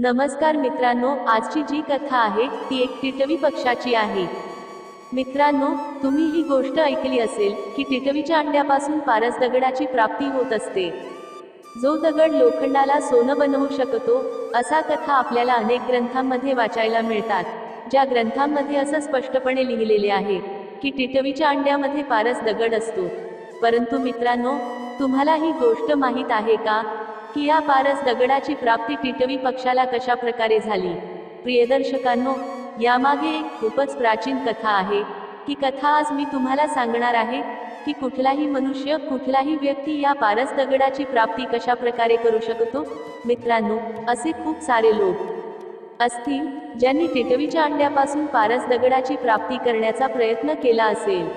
नमस्कार मित्रांनो, आजची जी कथा आहे ती एक टिटवी पक्षाची आहे। मित्रांनो, तुम्ही ही गोष्ट ऐकली असेल की टिटवीच्या अंड्यापासून पारस दगडाची प्राप्ती होत असते, जो दगड लोखंडाला सोनं बनवू शकतो। असा कथा आपल्याला अनेक ग्रंथांमध्ये वाचायला मिळतात, ज्या ग्रंथांमध्ये असं स्पष्टपणे लिहिलेले आहे की टिटवीच्या अंड्यामध्ये पारस दगड असतो। परंतु मित्रांनो, तुम्हाला ही गोष्ट माहीत आहे का की या पारस दगडाची प्राप्ती टिटवी पक्षाला कशा प्रकारे झाली? प्रिय दर्शकांनो, यामागे एक खूपच प्राचीन कथा आहे। ही कथा आज मी तुम्हाला सांगणार आहे की कुठलाही मनुष्य, कुठलाही व्यक्ती या पारस दगडाची प्राप्ती कशा प्रकारे करू शकतो। मित्रांनो, असे खूप सारे लोक असतील ज्यांनी टिटवीच्या अंड्यापासून पारस दगडाची प्राप्ती करण्याचा प्रयत्न केला असेल,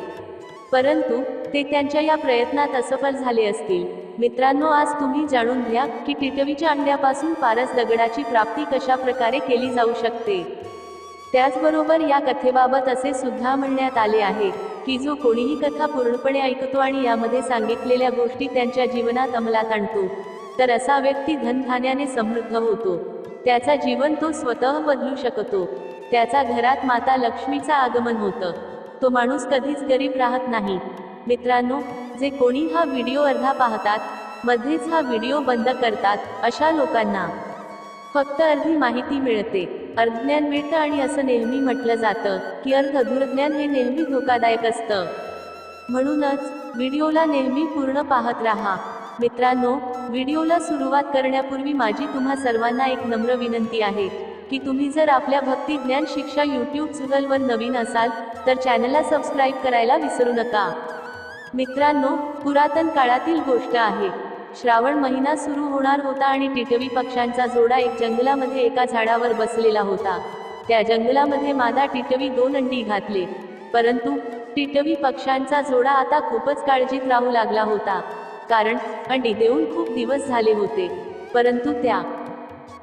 परंतु ते त्यांच्या या प्रयत्नात असफल झाले असतील। मित्रांनो, आज तुम्ही जाणून घ्या की टिटवीच्या अंड्यापासून पारस दगडाची प्राप्ती कशा प्रकारे केली जाऊ शकते। त्याचबरोबर या कथेबाबत असे सुद्धा म्हणण्यात आले आहे की जो कोणीही कथा पूर्णपणे ऐकतो आणि यामध्ये सांगितलेल्या गोष्टी त्यांच्या जीवनात अंमलात आणतो, तर असा व्यक्ती धनधान्याने समृद्ध होतो। त्याचा जीवन तो स्वतः बदलू शकतो। त्याच्या घरात माता लक्ष्मीचा आगमन होतं। तो माणूस कधीच गरीब राहत नाही। मित्रांनो, जे कोणी हा व्हिडिओ अर्धा पाहतात, मध्येच हा व्हिडिओ बंद करतात, अशा लोकांना फक्त अर्धी माहिती मिळते, अर्धज्ञान मिळतं। आणि असं नेहमी म्हटलं जातं की अर्धज्ञान हे नेहमी धोकादायक असतं। म्हणूनच व्हिडिओला नेहमी पूर्ण पाहत राहा। मित्रांनो, व्हिडिओला सुरुवात करण्यापूर्वी माझी तुम्हा सर्वांना एक नम्र विनंती आहे की तुम्ही जर आपल्या भक्ती ज्ञान शिक्षा यूट्यूब चॅनलवर नवीन असाल तर चॅनलला सबस्क्राईब करायला विसरू नका। मित्रांनो, पुरातन काळातील गोष्ट आहे। श्रावण महिना सुरू होणार होता आणि टिटवी पक्ष्यांचा जोडा एक जंगलामध्ये एका झाडावर बसलेला होता। त्या जंगलामध्ये मादा टिटवी 2 अंडी घातले, परंतु टिटवी पक्ष्यांचा जोडा आता खूपच काळजीत राहू लागला होता, कारण अंडी देऊन खूप दिवस झाले होते, परंतु त्या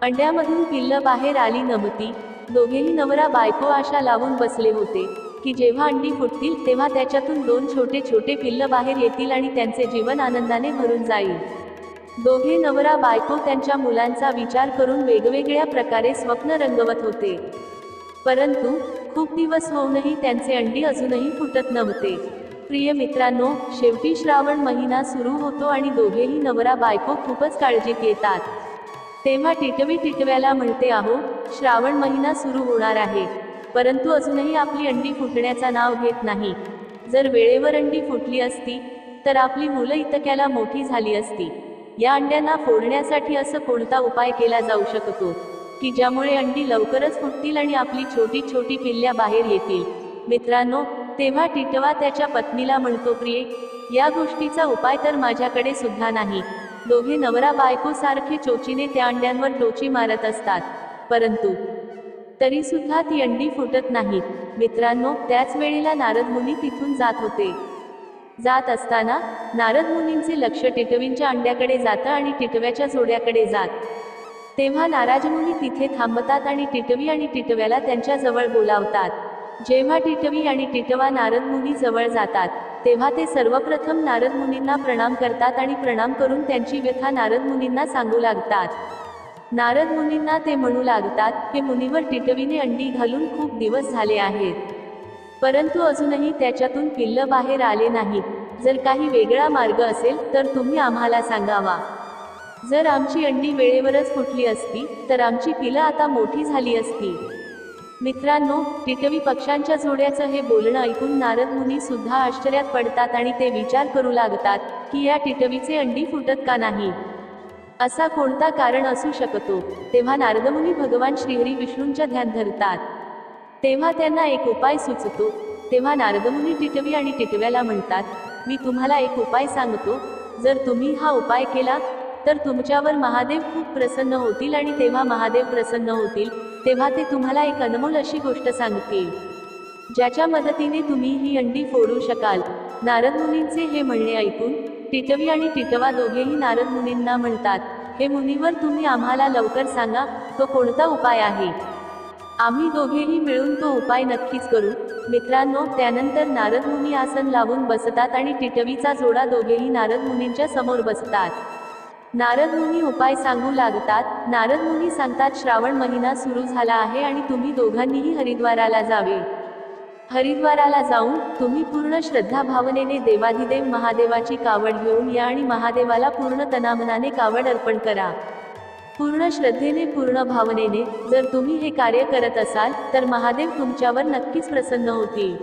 अंड्यामधून पिल्लं बाहेर आली नव्हती। दोघेही नवरा बायको आशा लावून बसले होते की जेव्हा अंडी फुटतील तेव्हा त्याच्यातून 2 छोटे छोटे पिल्लं बाहेर येतील आणि त्यांचे जीवन आनंदाने भरून जाईल। दोघे नवरा बायको त्यांच्या मुलांचा विचार करून वेगवेगळ्या प्रकारे स्वप्न रंगवत होते, परंतु खूप दिवस होऊनही त्यांचे अंडी अजूनही फुटत नव्हते। प्रिय मित्रांनो, शेवटी श्रावण महिना सुरू होतो आणि दोघेही नवरा बायको खूपच काळजीत येतात। तेव्हा टिटवी टिटव्याला म्हणते, आहो, श्रावण महिना सुरू होणार आहे, परंतु अजूनही आपली अंडी फुटण्याचा नाव घेत नाही। जर वेळेवर अंडी फुटली असती तर आपली मुलं इतक्याला मोठी झाली असती। या अंड्यांना फोडण्यासाठी असं कोणता उपाय केला जाऊ शकतो की ज्यामुळे अंडी लवकरच फुटतील आणि आपली छोटी छोटी पिल्ल्या बाहेर येतील। मित्रांनो, तेव्हा टिटवा त्याच्या पत्नीला म्हणतो, प्रिये, या गोष्टीचा उपाय तर माझ्याकडे सुद्धा नाही। दोघे नवरा बायको सारखे चोचीने त्या अंड्यांवर टोची मारत असतात, परंतु तरी सुद्धा ती अंडी फुटत नाहीत। मित्रांनो, त्याच वेळेला नारद मुनी तिथून जात होते। जात असताना नारद मुनींचे लक्ष टिटवींच्या अंड्याकडे जातं आणि टिटव्याच्या जोड्याकडे जात। तेव्हा नारद मुनी तिथे थांबतात आणि टिटवी आणि टिटव्याला त्यांच्या जवळ बोलावतात। जेव्हा टिटवी आणि टिटवा नारद मुनी जवळ जातात तेव्हा ते सर्वप्रथम नारद मुनींना प्रणाम करतात आणि प्रणाम करून त्यांची व्यथा नारद मुनींना सांगू लागतात। नारद मुनींना ते म्हणू लागतात, हे मुनिवर, टिटवीने अंडी घालून खूप दिवस झाले आहेत, परंतु अजूनही त्याच्यातून पिल्लं बाहेर आले नाहीत। जर काही वेगळा मार्ग असेल तर तुम्ही आम्हाला सांगावा। जर आमची अंडी वेळेवरच फुटली असती तर आमची पिलं आता मोठी झाली असती। मित्रांनो, टिटवी पक्ष्यांच्या जोड्याचं हे बोलणं ऐकून नारद मुनी सुद्धा आश्चर्यात पडतात आणि ते विचार करू लागतात की या टिटवीचे अंडी फुटत का नाही, असा कोणता कारण असू शकतो। तेव्हा नारद मुनी भगवान श्रीहरी विष्णूंच्या ध्यान धरतात। तेव्हा त्यांना एक उपाय सुचतो। तेव्हा नारद मुनी टिटवी आणि टिटव्याला म्हणतात, मी तुम्हाला एक उपाय सांगतो। जर तुम्ही हा उपाय केला तर तुमच्यावर महादेव खूप प्रसन्न होतील आणि तेव्हा महादेव प्रसन्न होतील तेव्हा ते तुम्हाला एक अनमोल अशी गोष्ट सांगतील, ज्याच्या मदतीने तुम्ही ही अंडी फोडू शकाल। नारद मुनींचे हे म्हणणे ऐकून टिटवी आणि टिटवा दोघेही नारद मुनींना म्हणतात, हे मुनिवर, तुम्ही आम्हाला लवकर सांगा, तो कोणता उपाय आहे। आम्ही दोघेही मिळून तो उपाय नक्कीच करू। मित्रांनो, त्यानंतर नारद मुनी आसन लावून बसतात आणि टिटवीचा जोडा दोघेही नारद मुनींच्या समोर बसतात। नारद मुनी उपाय सांगू लागतात. नारद मुनी सांगतात, श्रावण महिना सुरू झाला आहे आणि तुम्ही दोघांनीही हरिद्वाराला जावे. हरिद्वाराला जाऊन तुम्ही पूर्ण श्रद्धा भावनेने देवाधिदेव महादेवाची कावड घेऊन या आणि महादेवाला पूर्ण तनामनाने कावड अर्पण करा. पूर्ण श्रद्धेने, पूर्ण भावनेने जर तुम्ही हे कार्य करत असाल तर महादेव तुमच्यावर नक्कीच प्रसन्न होतील.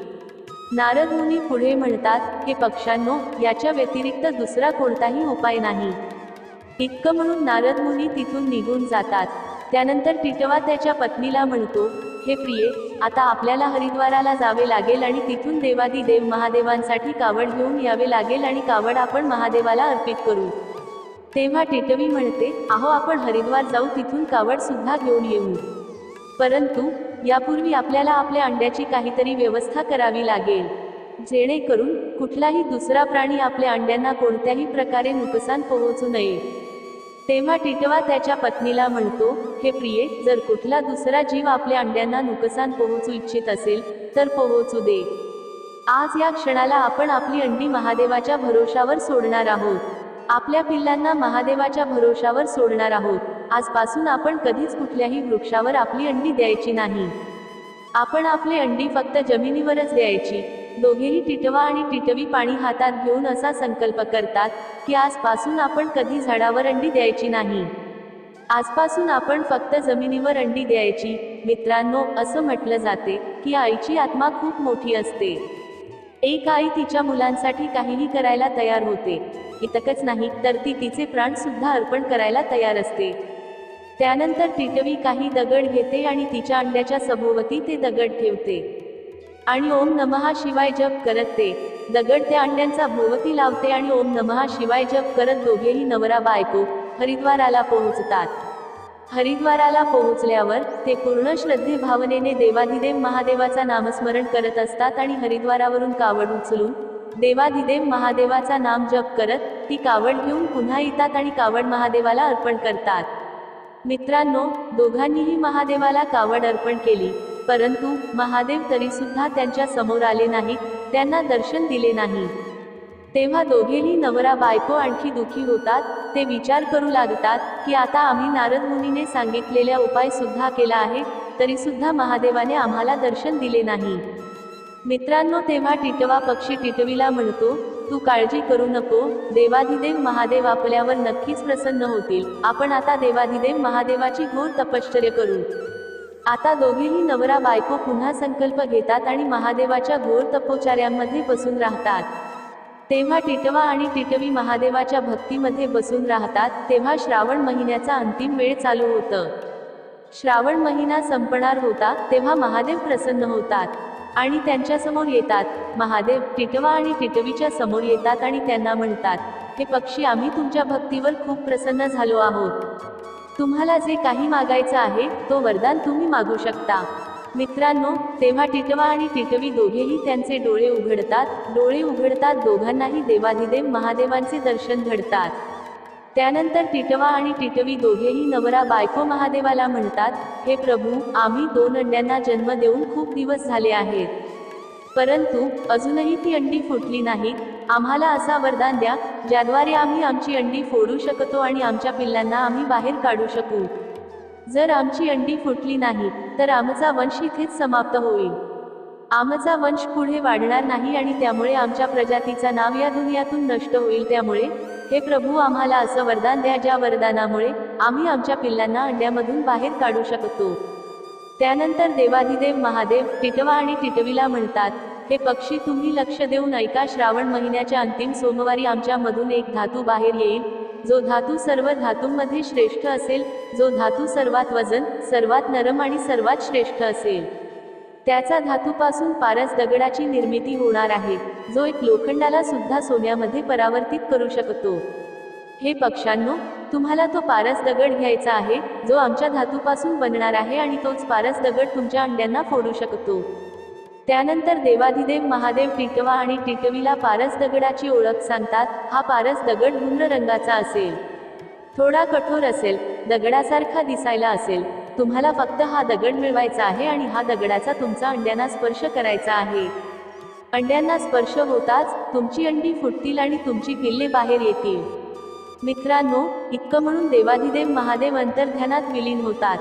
नारद मुनी पुढे म्हणतात, हे पक्ष्यांनो, याच्या व्यतिरिक्त दुसरा कोणताही उपाय नाही. इतकं म्हणून नारद मुनी तिथून निघून जातात. त्यानंतर टिटवा त्याच्या पत्नीला म्हणतो, हे प्रिये, आता आपल्याला हरिद्वाराला जावे लागेल आणि तिथून देवादिदेव महादेवांसाठी कावड घेऊन यावे लागेल आणि कावड आपण महादेवाला अर्पित करू. तेव्हा टिटवी म्हणते, अहो, आपण हरिद्वार जाऊ, तिथून कावड सुद्धा घेऊन येऊ. परंतु यापूर्वी आपल्याला आपल्या अंड्याची काहीतरी व्यवस्था करावी लागेल, जेणेकरून कुठलाही दुसरा प्राणी आपल्या अंड्यांना कोणत्याही प्रकारे नुकसान पोहोचू नये. तेव्हा टिटवा त्याच्या पत्नीला म्हणतो, हे प्रिये, जर कुठला दुसरा जीव आपल्या अंड्यांना नुकसान पोहोचू इच्छित असेल तर पोहोचू दे. आज या क्षणाला आपण आपली अंडी महादेवाच्या भरोशावर सोडणार आहोत. आपल्या पिल्लांना महादेवाच्या भरोशावर सोडणार आहोत. आजपासून आपण कधीच कुठल्याही वृक्षावर आपली अंडी द्यायची नाही. आपण आपले अंडी फक्त जमिनीवरच द्यायची. दोघेही टिटवा आणि टिटवी पाणी हातात घेऊन असा संकल्प करतात की आजपासून आपण कधी झाडावर अंडी द्यायची नाही. आजपासून आपण फक्त जमिनीवर अंडी द्यायची. मित्रांनो, असं म्हटलं जाते की आईची आत्मा खूप मोठी असते. एक आई तिच्या मुलांसाठी काहीही करायला तयार होते. इतकंच नाही तर ती तिचे प्राण सुद्धा अर्पण करायला तयार असते. त्यानंतर टिटवी काही दगड घेते आणि तिच्या अंड्याच्या सभोवती ते दगड ठेवते आणि ओम नमः शिवाय जप करत ते दगड त्या अंड्यांचा भोवती लावते आणि ओम नमः शिवाय जप करत दोघेही नवरा बायको हरिद्वाराला पोहोचतात. हरिद्वाराला पोहोचल्यावर ते पूर्ण श्रद्धे भावनेने देवाधिदेव महादेवाचा नामस्मरण करत असतात आणि हरिद्वारावरून कावड उचलून देवाधिदेव महादेवाचा नाम जप करत ती कावड घेऊन पुन्हा येतात आणि कावड महादेवाला अर्पण करतात. मित्रांनो, दोघांनीही महादेवाला कावड अर्पण केली, परंतु महादेव तरी सुद्धा त्यांच्या समोर आले नाहीत, त्यांना दर्शन दिले नाही. तेव्हा दोघेही नवरा बायको आणखी दुखी होतात. ते विचार करू लागतात की आता आम्ही नारद मुनीने सांगितलेला उपाय सुद्धा केला आहे, तरी सुद्धा महादेवाने आम्हाला दर्शन दिले नाही. मित्रांनो, तेव्हा टिटवा पक्षी टिटवीला म्हणतो, तू काळजी करू नको, देवाधिदेव महादेव आपल्यावर नक्कीच प्रसन्न होतील. आपण आता देवाधिदेव महादेवाची घोर तपश्चर्या करू. आता दोघेही नवरा बायको पुन्हा संकल्प घेतात आणि महादेवाच्या घोर तपोचार्यांमध्ये बसून राहतात. तेव्हा टिटवा आणि टिटवी महादेवाच्या भक्तीमध्ये बसून राहतात. तेव्हा श्रावण महिन्याचा अंतिम वेळ चालू होतं. श्रावण महिना संपणार होता तेव्हा महादेव प्रसन्न होतात आणि त्यांच्यासमोर येतात. महादेव टिटवा आणि टिटवीच्या समोर येतात आणि त्यांना म्हणतात, हे पक्षी, आम्ही तुमच्या भक्तीवर खूप प्रसन्न झालो आहोत. तुम्हाला जे काही मागायचं आहे तो वरदान तुम्ही मागू शकता. मित्रांनो, तेव्हा टिटवा आणि टिटवी दोघेही त्यांचे डोळे उघडतात. डोळे उघडतात दोघांनाही देवाधिदेव महादेवांचे दर्शन घडतात. त्यानंतर टिटवा आणि टिटवी दोघेही नवरा बायको महादेवाला म्हणतात, हे प्रभू, आम्ही 2 अंड्यांना जन्म देऊन खूप दिवस झाले आहेत, परंतु अजूनही ती अंडी फुटली नाहीत. आम्हाला असा वरदान द्या ज्याद्वारे आम्ही आमची अंडी फोडू शकतो आणि आमच्या पिल्लांना आम्ही बाहेर काढू शकू. जर आमची अंडी फुटली नाही तर आमचा वंश इथेच समाप्त होईल. आमचा वंश पुढे वाढणार नाही आणि त्यामुळे आमच्या प्रजातीचा नाव या दुनियातून नष्ट होईल. त्यामुळे हे प्रभू, आम्हाला असं वरदान द्या ज्या वरदानामुळे आम्ही आमच्या पिल्लांना अंड्यामधून बाहेर काढू शकतो. त्यानंतर देवाधिदेव महादेव टिटवा आणि टिटवीला म्हणतात, हे पक्षी, तुम्ही लक्ष देऊन ऐका. श्रावण महिन्याच्या अंतिम सोमवारी आमच्यामधून एक धातू बाहेर येईल, जो धातू सर्व धातूंमध्ये श्रेष्ठ असेल, जो धातू सर्वात वजन, सर्वात नरम आणि सर्वात श्रेष्ठ असेल. त्याचा धातूपासून पारस दगडाची निर्मिती होणार आहे, जो एक लोखंडाला सुद्धा सोन्यामध्ये परावर्तित करू शकतो. हे पक्ष्यांनो, तुम्हाला तो पारस दगड घ्यायचा आहे, जो आमच्या धातूपासून बनणार आहे आणि तोच पारस दगड तुमच्या अंड्यांना फोडू शकतो. त्यानंतर देवाधिदेव महादेव टिटवा आणि टिटवीला पारस दगडाची ओळख सांगतात. हा पारस दगड धूम्र रंगाचा असेल, थोडा कठोर असेल, दगडासारखा दिसायला असेल. तुम्हाला फक्त हा दगड मिळवायचा आहे आणि हा दगडाचा तुमचा अंड्यांना स्पर्श करायचा आहे. अंड्यांना स्पर्श होताच तुमची अंडी फुटतील आणि तुमची पिल्ले बाहेर येतील. मित्रांनो, इतकं म्हणून देवाधिदेव महादेव अंतर्ध्यानात विलीन होतात.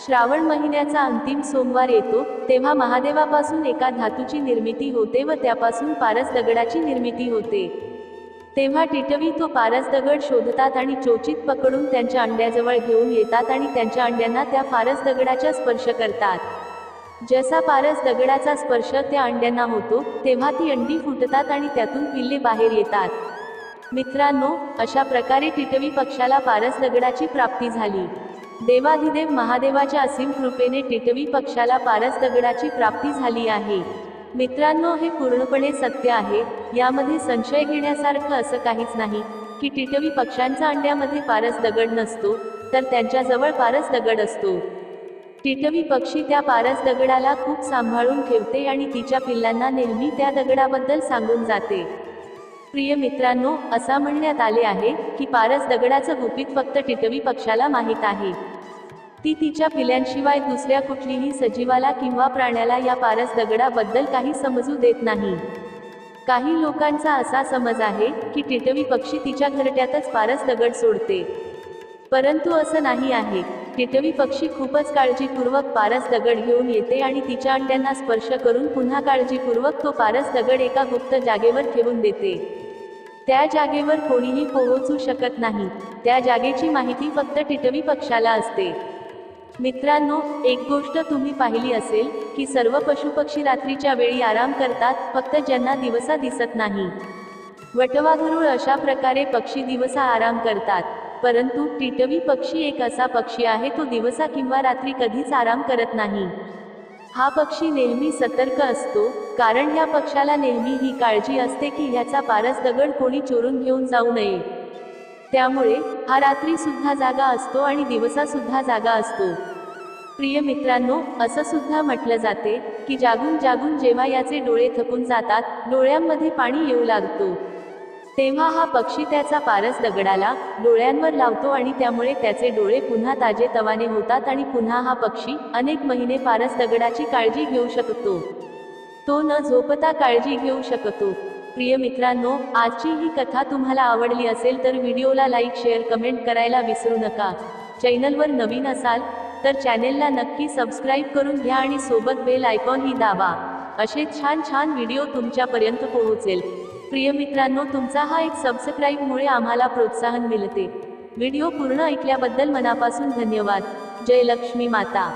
श्रावण महिन्याचा अंतिम सोमवार येतो तेव्हा महादेवापासून एका धातूची निर्मिती होते व त्यापासून पारस दगडाची निर्मिती होते. तेव्हा टिटवी तो पारस दगड शोधतात आणि चोचीत पकडून त्यांच्या अंड्याजवळ घेऊन येतात आणि त्यांच्या अंड्यांना त्या पारस दगडाचा स्पर्श करतात. जसा पारस दगडाचा स्पर्श त्या अंड्यांना होतो तेव्हा ती अंडी फुटतात आणि त्यातून पिल्ले बाहेर येतात. मित्रांनो, अशा प्रकारे टिटवी पक्षाला पारस दगडाची प्राप्ती झाली. देवाधिदेव महादेवाच्या असीम कृपेने टिटवी पक्षाला पारस दगडाची प्राप्ती झाली आहे. मित्रांनो, हे पूर्णपणे सत्य आहे. यामध्ये संशय घेण्यासारखं असं काहीच नाही की टिटवी पक्ष्यांच्या अंड्यामध्ये पारस दगड नसतो, तर त्यांच्याजवळ पारस दगड असतो. टिटवी पक्षी त्या पारस दगडाला खूप सांभाळून ठेवते आणि तिच्या पिल्लांना नेहमी त्या दगडाबद्दल सांगून जाते. प्रिय मित्रांनो, असा म्हणण्यात आले आहे की पारस दगडाचं गुपित फक्त टिटवी पक्षाला माहीत आहे. ती तिच्या पिल्यांशिवाय दुसऱ्या कुठलीही सजीवाला किंवा प्राण्याला या पारस दगडाबद्दल काही समजू देत नाही. काही लोकांचा असा समज आहे की टिटवी पक्षी तिच्या घरट्यातच पारस दगड सोडते, परंतु असं नाही आहे. टिटवी पक्षी खूपच काळजीपूर्वक पारस दगड घेऊन येते आणि तिच्या अंड्यांना स्पर्श करून पुन्हा काळजीपूर्वक तो पारस दगड एका गुप्त जागेवर ठेवून देते. त्या जागेवर कोणीही पोहोचू शकत नाही. त्या जागेची माहिती फक्त टिटवी पक्षाला असते. मित्रांनो, एक गोष्ट तुम्ही पाहिली असेल की सर्व पशुपक्षी रात्रीच्या वेळी आराम करतात, फक्त ज्यांना दिवसा दिसत नाही. वटवाघूळ अशा प्रकारे पक्षी दिवसा आराम करतात, परंतु टिटवी पक्षी एक असा पक्षी आहे तो दिवसा किंवा रात्री कधीच आराम करत नाही. हा पक्षी नेहमी सतर्क असतो, कारण ह्या पक्षाला नेहमी ही काळजी असते की ह्याचा पारस दगड कोणी चोरून घेऊन जाऊ नये. त्यामुळे हा रात्री सुद्धा जागा असतो आणि दिवसा सुद्धा जागा असतो. प्रिय मित्रांनो, असं सुद्धा म्हटलं जाते की जागून जागून जेव्हा याचे डोळे थकून जातात, डोळ्यांमध्ये पाणी येऊ लागतो, तेव्हा हा पक्षी त्याचा पारस दगडाला डोळ्यांवर लावतो आणि त्यामुळे त्याचे डोळे पुन्हा ताजेतवाने होतात आणि पुन्हा हा पक्षी अनेक महिने पारस दगडाची काळजी घेऊ शकतो. तो न झोपता काळजी घेऊ शकतो. प्रिय मित्रांनो, आजची ही कथा तुम्हाला आवडली असेल तर व्हिडिओला लाईक, शेअर, कमेंट करायला विसरू नका. चॅनलवर नवीन असाल तर चॅनेलला नक्की सबस्क्राईब करून घ्या आणि सोबत बेल आयकॉनही दाबा. असेच छान छान व्हिडिओ तुमच्यापर्यंत पोहोचेल. प्रिय मित्रांनो, तुमचा हा एक सबस्क्राईबमुळे आम्हाला प्रोत्साहन मिळते. व्हिडिओ पूर्ण ऐकल्याबद्दल मनापासून धन्यवाद. जय लक्ष्मी माता.